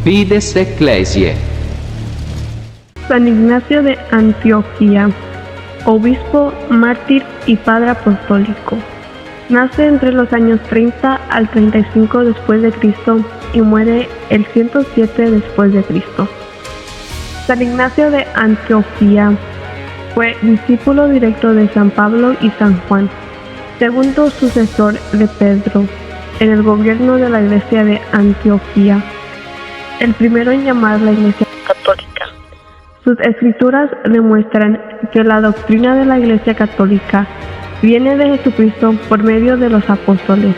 Fides Ecclesiae. San Ignacio de Antioquía, obispo, mártir y padre apostólico. Nace entre los años 30 al 35 después de Cristo y muere el 107 después de Cristo. San Ignacio de Antioquía fue discípulo directo de San Pablo y San Juan, segundo sucesor de Pedro en el gobierno de la Iglesia de Antioquía, el primero en llamar la Iglesia católica. Sus escrituras demuestran que la doctrina de la Iglesia católica viene de Jesucristo por medio de los apóstoles.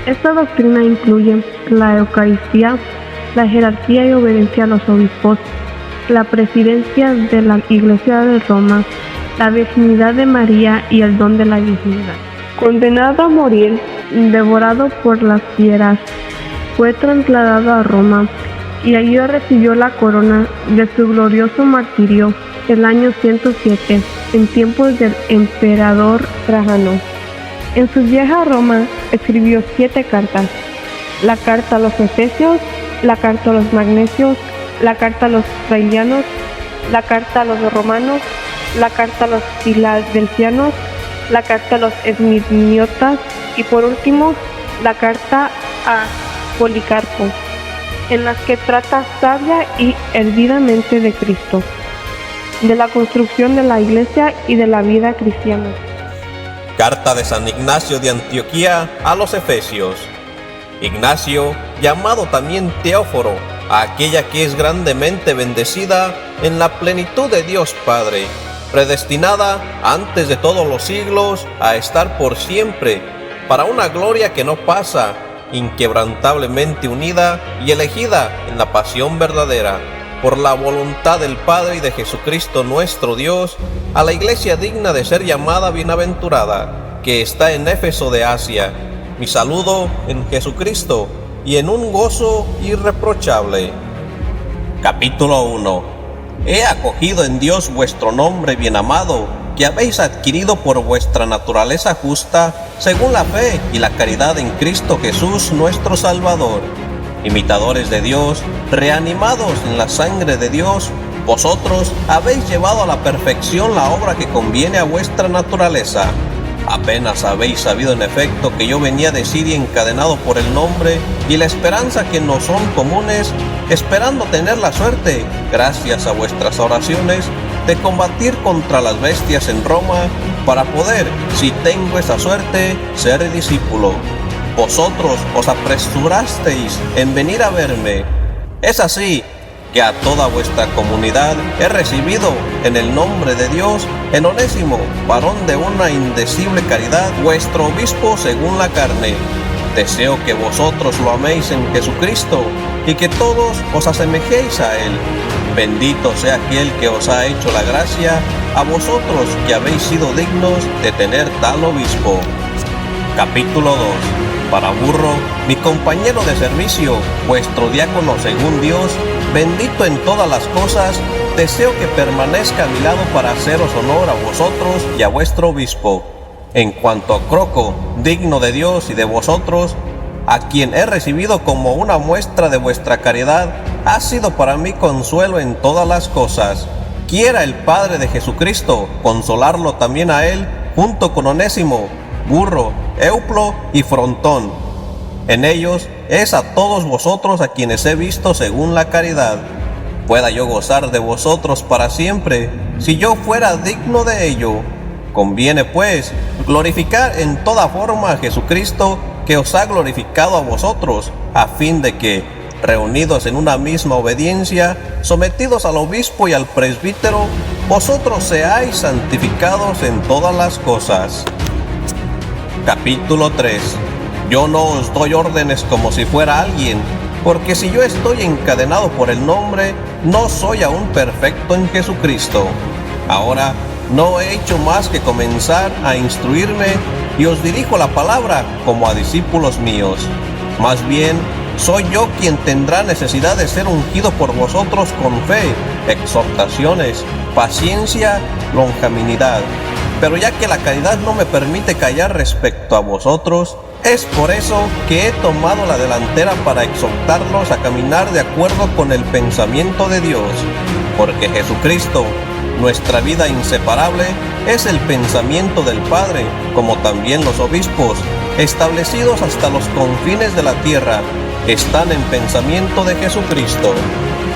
Esta doctrina incluye la Eucaristía, la jerarquía y obediencia a los obispos, la presidencia de la Iglesia de Roma, la virginidad de María y el don de la virginidad. Condenado a morir, devorado por las fieras, fue trasladado a Roma y allí recibió la corona de su glorioso martirio el año 107, en tiempos del emperador Trajano. En su vieja Roma escribió 7 cartas: la carta a los Efesios, la carta a los Magnesios, la carta a los Israelianos, la carta a los Romanos, la carta a los Filadelfianos, la carta a los Esmirniotas y por último la carta a Policarpo, en las que trata sabia y eruditamente de Cristo, de la construcción de la Iglesia y de la vida cristiana. Carta de San Ignacio de Antioquía a los Efesios. Ignacio, llamado también Teóforo, a aquella que es grandemente bendecida en la plenitud de Dios Padre, predestinada antes de todos los siglos a estar por siempre, para una gloria que no pasa, inquebrantablemente unida y elegida en la pasión verdadera, por la voluntad del Padre y de Jesucristo nuestro Dios, a la iglesia digna de ser llamada bienaventurada, que está en Éfeso de Asia. Mi saludo en Jesucristo y en un gozo irreprochable. Capítulo 1. He acogido en Dios vuestro nombre bien amado, que habéis adquirido por vuestra naturaleza justa, según la fe y la caridad en Cristo Jesús nuestro Salvador. Imitadores de Dios, reanimados en la sangre de Dios, vosotros habéis llevado a la perfección la obra que conviene a vuestra naturaleza. Apenas habéis sabido en efecto que yo venía de Siria encadenado por el nombre y la esperanza que nos son comunes, esperando tener la suerte, gracias a vuestras oraciones, de combatir contra las bestias en Roma, para poder, si tengo esa suerte, ser discípulo. Vosotros os apresurasteis en venir a verme. Es así que a toda vuestra comunidad he recibido en el nombre de Dios en Onésimo, varón de una indecible caridad, vuestro obispo según la carne. Deseo que vosotros lo améis en Jesucristo y que todos os asemejéis a Él. Bendito sea aquel que os ha hecho la gracia, a vosotros que habéis sido dignos de tener tal obispo. Capítulo 2. Para Burro, mi compañero de servicio, vuestro diácono según Dios, bendito en todas las cosas, deseo que permanezca a mi lado para haceros honor a vosotros y a vuestro obispo. En cuanto a Croco, digno de Dios y de vosotros, a quien he recibido como una muestra de vuestra caridad, ha sido para mí consuelo en todas las cosas. Quiera el Padre de Jesucristo consolarlo también a él, junto con Onésimo, Burro, Euplo y Frontón. En ellos es a todos vosotros a quienes he visto según la caridad. Pueda yo gozar de vosotros para siempre, si yo fuera digno de ello. Conviene pues glorificar en toda forma a Jesucristo, que os ha glorificado a vosotros, a fin de que, reunidos en una misma obediencia, sometidos al obispo y al presbítero, vosotros seáis santificados en todas las cosas. Capítulo 3. Yo no os doy órdenes como si fuera alguien, porque si yo estoy encadenado por el nombre, no soy aún perfecto en Jesucristo. Ahora no he hecho más que comenzar a instruirme y os dirijo la palabra como a discípulos míos. Más bien, soy yo quien tendrá necesidad de ser ungido por vosotros con fe, exhortaciones, paciencia, longanimidad. Pero ya que la caridad no me permite callar respecto a vosotros, es por eso que he tomado la delantera para exhortarlos a caminar de acuerdo con el pensamiento de Dios, porque Jesucristo, nuestra vida inseparable, es el pensamiento del Padre, como también los obispos, establecidos hasta los confines de la tierra, están en pensamiento de Jesucristo.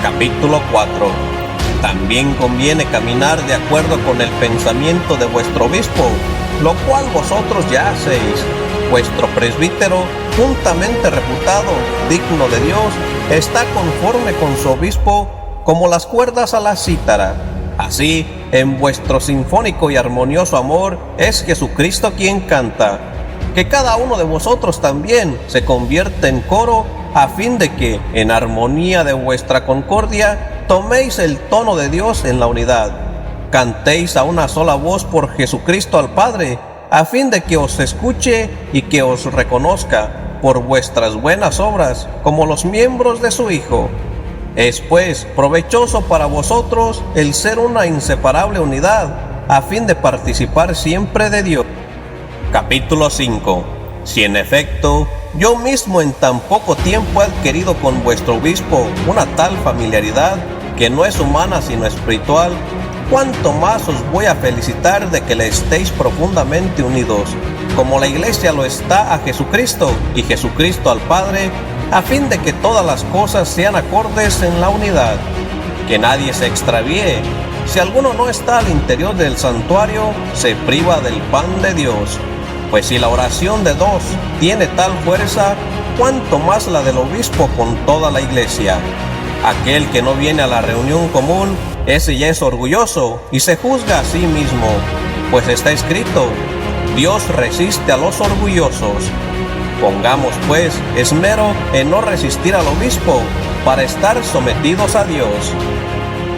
Capítulo 4. También conviene caminar de acuerdo con el pensamiento de vuestro obispo, lo cual vosotros ya hacéis. Vuestro presbítero, juntamente reputado, digno de Dios, está conforme con su obispo como las cuerdas a la cítara. Así, en vuestro sinfónico y armonioso amor, es Jesucristo quien canta. Que cada uno de vosotros también se convierta en coro, a fin de que, en armonía de vuestra concordia, toméis el tono de Dios en la unidad. Cantéis a una sola voz por Jesucristo al Padre, a fin de que os escuche y que os reconozca por vuestras buenas obras como los miembros de su Hijo. Es pues provechoso para vosotros el ser una inseparable unidad, a fin de participar siempre de Dios. Capítulo 5. Si en efecto yo mismo en tan poco tiempo he adquirido con vuestro obispo una tal familiaridad, que no es humana sino espiritual, cuánto más os voy a felicitar de que le estéis profundamente unidos, como la Iglesia lo está a Jesucristo y Jesucristo al Padre, a fin de que todas las cosas sean acordes en la unidad. Que nadie se extravíe. Si alguno no está al interior del santuario, se priva del pan de Dios. Pues si la oración de dos tiene tal fuerza, cuánto más la del obispo con toda la Iglesia. Aquel que no viene a la reunión común, ese ya es orgulloso y se juzga a sí mismo, pues está escrito: Dios resiste a los orgullosos. Pongamos pues esmero en no resistir al obispo, para estar sometidos a Dios.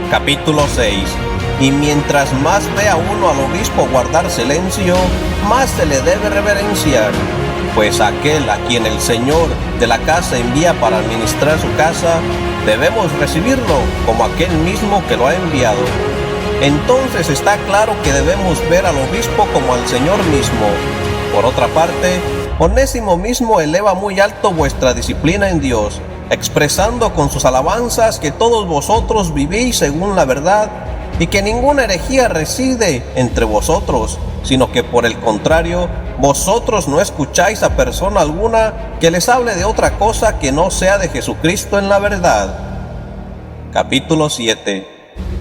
Capítulo 6. Y mientras más vea uno al obispo guardar silencio, más se le debe reverenciar, pues aquel a quien el Señor de la casa envía para administrar su casa, debemos recibirlo como aquel mismo que lo ha enviado. Entonces está claro que debemos ver al obispo como al Señor mismo. Por otra parte, Onésimo mismo eleva muy alto vuestra disciplina en Dios, expresando con sus alabanzas que todos vosotros vivís según la verdad, y que ninguna herejía reside entre vosotros, sino que por el contrario, vosotros no escucháis a persona alguna que les hable de otra cosa que no sea de Jesucristo en la verdad. Capítulo 7.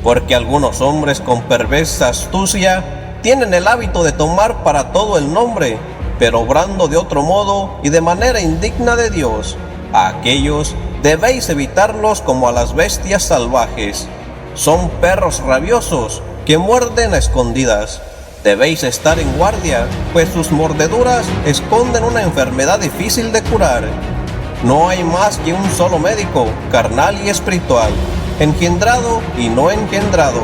Porque algunos hombres con perversa astucia tienen el hábito de tomar para todo el nombre, pero obrando de otro modo y de manera indigna de Dios. A aquellos debéis evitarlos como a las bestias salvajes. Son perros rabiosos que muerden a escondidas. Debéis estar en guardia, pues sus mordeduras esconden una enfermedad difícil de curar. No hay más que un solo médico, carnal y espiritual, engendrado y no engendrado,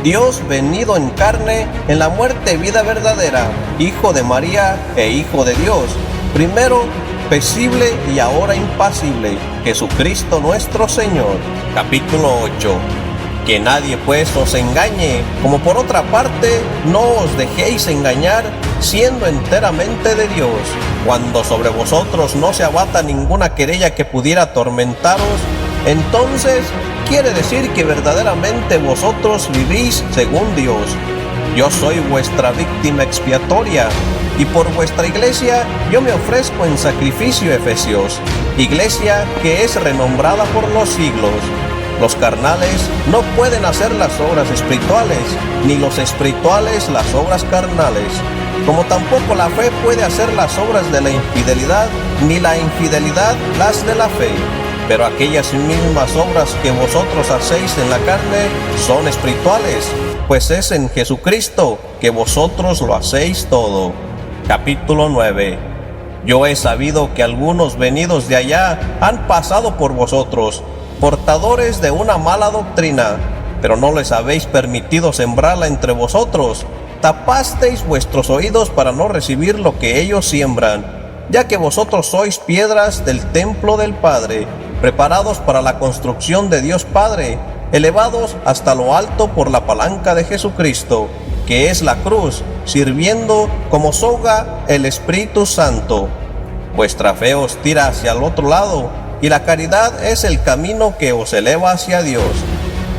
Dios venido en carne, en la muerte vida verdadera, Hijo de María e Hijo de Dios, primero visible y ahora impasible, Jesucristo nuestro Señor. Capítulo 8. Que nadie pues os engañe, como por otra parte no os dejéis engañar, siendo enteramente de Dios, cuando sobre vosotros no se abata ninguna querella que pudiera atormentaros, entonces quiere decir que verdaderamente vosotros vivís según Dios. Yo soy vuestra víctima expiatoria, y por vuestra iglesia yo me ofrezco en sacrificio, Efesios, iglesia que es renombrada por los siglos. Los carnales no pueden hacer las obras espirituales, ni los espirituales las obras carnales, como tampoco la fe puede hacer las obras de la infidelidad, ni la infidelidad las de la fe. Pero aquellas mismas obras que vosotros hacéis en la carne son espirituales, pues es en Jesucristo que vosotros lo hacéis todo. Capítulo 9. Yo he sabido que algunos venidos de allá han pasado por vosotros, portadores de una mala doctrina, pero no les habéis permitido sembrarla entre vosotros. Tapasteis vuestros oídos para no recibir lo que ellos siembran, ya que vosotros sois piedras del templo del Padre, preparados para la construcción de Dios Padre, elevados hasta lo alto por la palanca de Jesucristo, que es la cruz, sirviendo como soga el Espíritu Santo. Vuestra fe os tira hacia el otro lado, y la caridad es el camino que os eleva hacia Dios.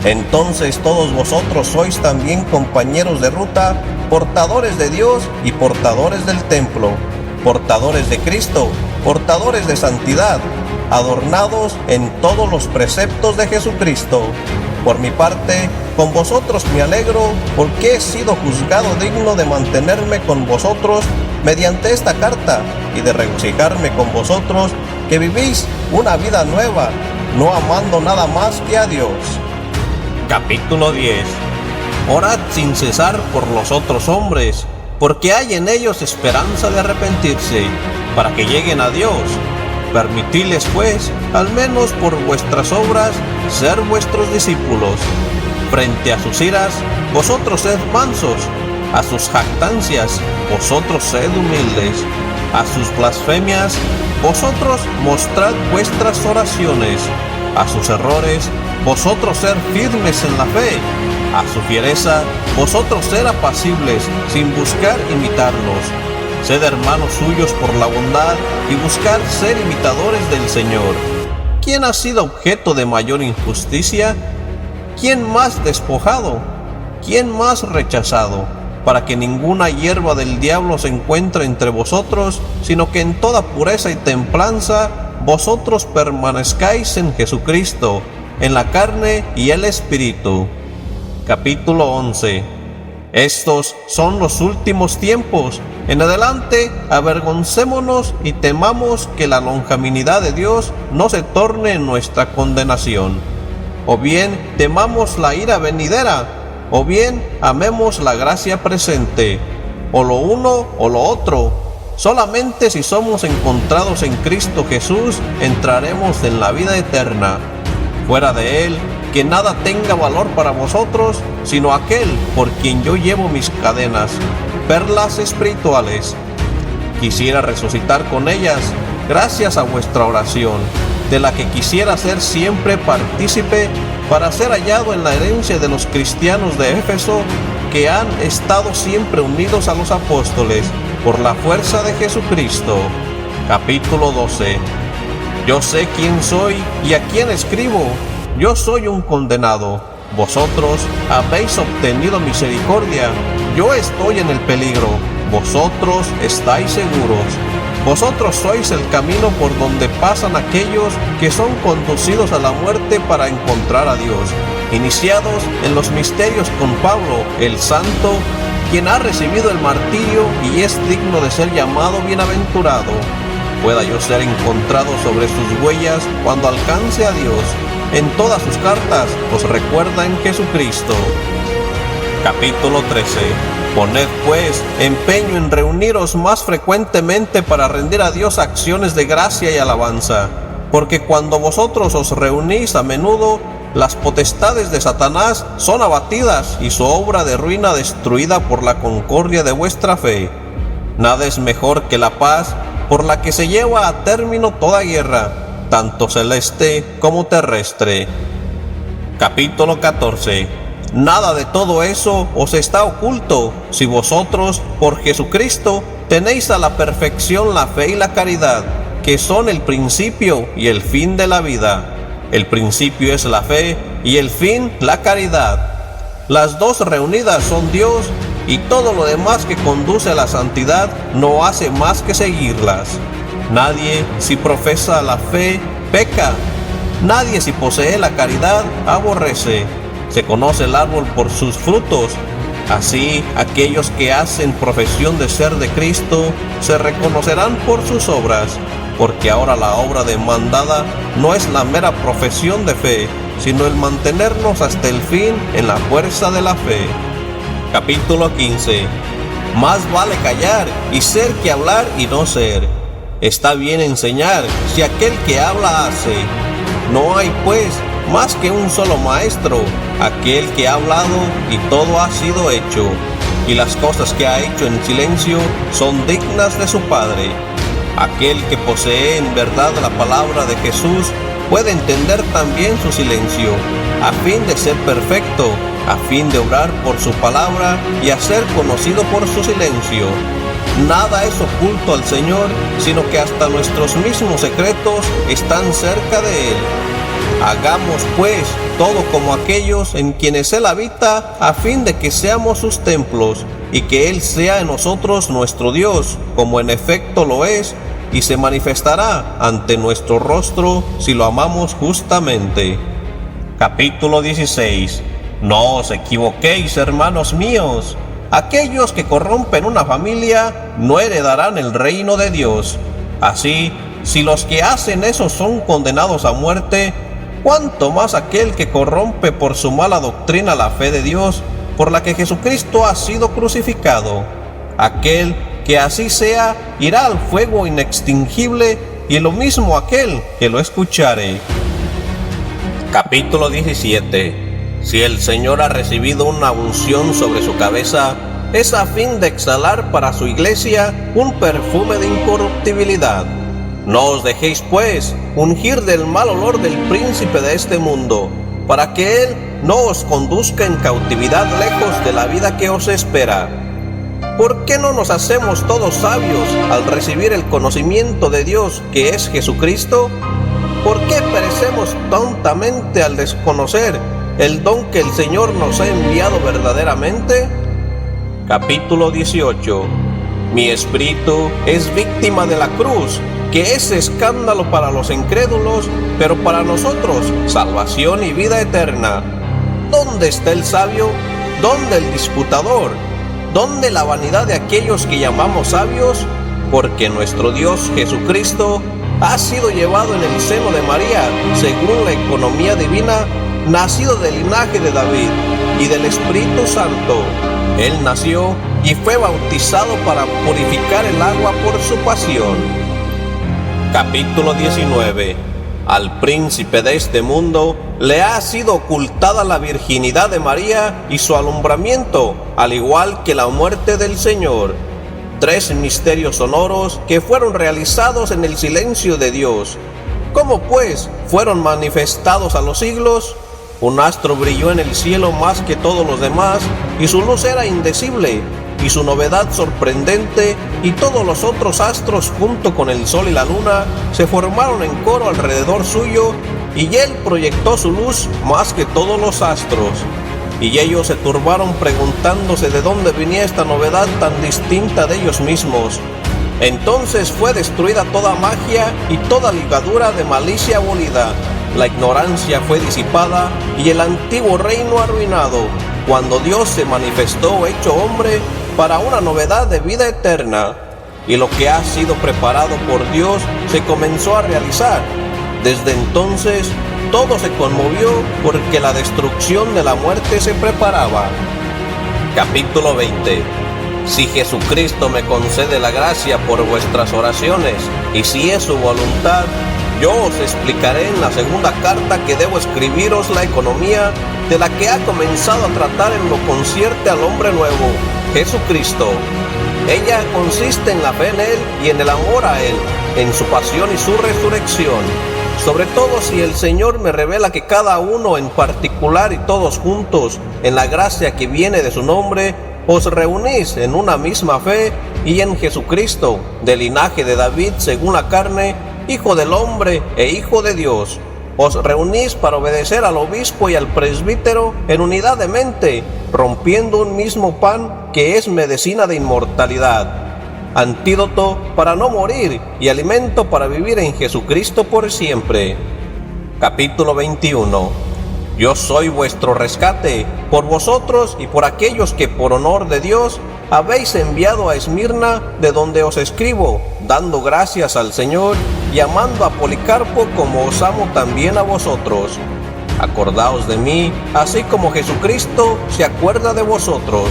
Entonces todos vosotros sois también compañeros de ruta, portadores de Dios y portadores del templo, portadores de Cristo, portadores de santidad, adornados en todos los preceptos de Jesucristo. Por mi parte, con vosotros me alegro, porque he sido juzgado digno de mantenerme con vosotros mediante esta carta, y de regocijarme con vosotros, que vivís una vida nueva, no amando nada más que a Dios. Capítulo 10. Orad sin cesar por los otros hombres, porque hay en ellos esperanza de arrepentirse, para que lleguen a Dios. Permitidles, pues, al menos por vuestras obras, ser vuestros discípulos. Frente a sus iras, vosotros sed mansos; a sus jactancias, vosotros sed humildes; a sus blasfemias, vosotros mostrad vuestras oraciones; a sus errores, vosotros ser firmes en la fe; a su fiereza, vosotros ser apacibles, sin buscar imitarlos. Sed hermanos suyos por la bondad, y buscar ser imitadores del Señor. ¿Quién ha sido objeto de mayor injusticia? ¿Quién más despojado? ¿Quién más rechazado? Para que ninguna hierba del diablo se encuentre entre vosotros, sino que en toda pureza y templanza vosotros permanezcáis en Jesucristo, en la carne y el Espíritu. Capítulo 11. Estos son los últimos tiempos. En adelante, avergoncémonos y temamos que la longanimidad de Dios no se torne en nuestra condenación. O bien temamos la ira venidera, o bien amemos la gracia presente, o lo uno o lo otro. Solamente si somos encontrados en Cristo Jesús, entraremos en la vida eterna. Fuera de Él, que nada tenga valor para vosotros, sino aquel por quien yo llevo mis cadenas, perlas espirituales. Quisiera resucitar con ellas, gracias a vuestra oración, de la que quisiera ser siempre partícipe, para ser hallado en la herencia de los cristianos de Éfeso, que han estado siempre unidos a los apóstoles, por la fuerza de Jesucristo. Capítulo 12. Yo sé quién soy y a quién escribo. Yo soy un condenado. Vosotros habéis obtenido misericordia. Yo estoy en el peligro. Vosotros estáis seguros. Vosotros sois el camino por donde pasan aquellos que son conducidos a la muerte para encontrar a Dios, iniciados en los misterios con Pablo, el santo, quien ha recibido el martirio y es digno de ser llamado bienaventurado. Pueda yo ser encontrado sobre sus huellas cuando alcance a Dios. En todas sus cartas os recuerda en Jesucristo. Capítulo 13. Poned pues empeño en reuniros más frecuentemente para rendir a Dios acciones de gracia y alabanza, porque cuando vosotros os reunís a menudo, las potestades de Satanás son abatidas y su obra de ruina destruida por la concordia de vuestra fe. Nada es mejor que la paz, por la que se lleva a término toda guerra, tanto celeste como terrestre. Capítulo 14. Nada de todo eso os está oculto, si vosotros, por Jesucristo, tenéis a la perfección la fe y la caridad, que son el principio y el fin de la vida. El principio es la fe y el fin la caridad. Las dos reunidas son Dios, y todo lo demás que conduce a la santidad no hace más que seguirlas. Nadie, si profesa la fe, peca. Nadie, si posee la caridad, aborrece. Se conoce el árbol por sus frutos. Así, aquellos que hacen profesión de ser de Cristo se reconocerán por sus obras, porque ahora la obra demandada no es la mera profesión de fe, sino el mantenernos hasta el fin en la fuerza de la fe. Capítulo 15. Más vale callar y ser que hablar y no ser. Está bien enseñar si aquel que habla hace. No hay pues más que un solo maestro, aquel que ha hablado y todo ha sido hecho, y las cosas que ha hecho en silencio son dignas de su Padre. Aquel que posee en verdad la palabra de Jesús puede entender también su silencio, a fin de ser perfecto a fin de obrar por su palabra y hacer conocido por su silencio. Nada es oculto al Señor, sino que hasta nuestros mismos secretos están cerca de Él. Hagamos pues todo como aquellos en quienes Él habita, a fin de que seamos sus templos, y que Él sea en nosotros nuestro Dios, como en efecto lo es, y se manifestará ante nuestro rostro si lo amamos justamente. Capítulo 16. No os equivoquéis, hermanos míos. Aquellos que corrompen una familia no heredarán el reino de Dios. Así, si los que hacen eso son condenados a muerte, ¿cuánto más aquel que corrompe por su mala doctrina la fe de Dios, por la que Jesucristo ha sido crucificado? Aquel que así sea irá al fuego inextinguible, y lo mismo aquel que lo escuchare. Capítulo 17. Si el Señor ha recibido una unción sobre su cabeza, es a fin de exhalar para su iglesia un perfume de incorruptibilidad. No os dejéis, pues, ungir del mal olor del príncipe de este mundo, para que él no os conduzca en cautividad lejos de la vida que os espera. ¿Por qué no nos hacemos todos sabios al recibir el conocimiento de Dios, que es Jesucristo? ¿Por qué perecemos tontamente al desconocer el don que el Señor nos ha enviado verdaderamente? Capítulo 18. Mi espíritu es víctima de la cruz, que es escándalo para los incrédulos, pero para nosotros salvación y vida eterna. ¿Dónde está el sabio? ¿Dónde el disputador? ¿Dónde la vanidad de aquellos que llamamos sabios? Porque nuestro Dios Jesucristo ha sido llevado en el seno de María, según la economía divina, nacido del linaje de David y del Espíritu Santo. Él nació y fue bautizado para purificar el agua por su pasión. Capítulo 19. Al príncipe de este mundo le ha sido ocultada la virginidad de María y su alumbramiento, al igual que la muerte del Señor. 3 misterios sonoros que fueron realizados en el silencio de Dios. ¿Cómo pues fueron manifestados a los siglos? Un astro brilló en el cielo más que todos los demás, y su luz era indecible, y su novedad sorprendente, y todos los otros astros junto con el sol y la luna se formaron en coro alrededor suyo, y él proyectó su luz más que todos los astros. Y ellos se turbaron preguntándose de dónde venía esta novedad tan distinta de ellos mismos. Entonces fue destruida toda magia y toda ligadura de malicia abolida. La ignorancia fue disipada y el antiguo reino arruinado, cuando Dios se manifestó hecho hombre para una novedad de vida eterna. Y lo que ha sido preparado por Dios se comenzó a realizar. Desde entonces todo se conmovió porque la destrucción de la muerte se preparaba. Capítulo 20. Si Jesucristo me concede la gracia por vuestras oraciones, y si es su voluntad, yo os explicaré en la segunda carta que debo escribiros la economía de la que ha comenzado a tratar en lo concierne al hombre nuevo, Jesucristo. Ella consiste en la fe en Él y en el amor a Él, en su pasión y su resurrección. Sobre todo si el Señor me revela que cada uno en particular y todos juntos, en la gracia que viene de su nombre, os reunís en una misma fe y en Jesucristo, del linaje de David según la carne, Hijo del hombre e Hijo de Dios. Os reunís para obedecer al obispo y al presbítero en unidad de mente, rompiendo un mismo pan que es medicina de inmortalidad, antídoto para no morir y alimento para vivir en Jesucristo por siempre. Capítulo 21. Yo soy vuestro rescate, por vosotros y por aquellos que por honor de Dios habéis enviado a Esmirna, de donde os escribo, dando gracias al Señor y amando a Policarpo como os amo también a vosotros. Acordaos de mí, así como Jesucristo se acuerda de vosotros.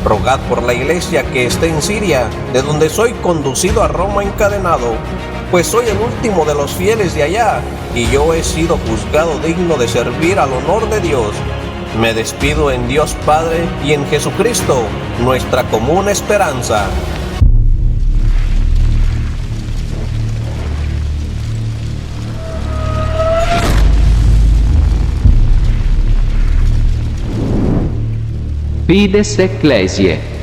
Rogad por la iglesia que está en Siria, de donde soy conducido a Roma encadenado, pues soy el último de los fieles de allá, y yo he sido juzgado digno de servir al honor de Dios. Me despido en Dios Padre y en Jesucristo, nuestra común esperanza. Fides Ecclesiae.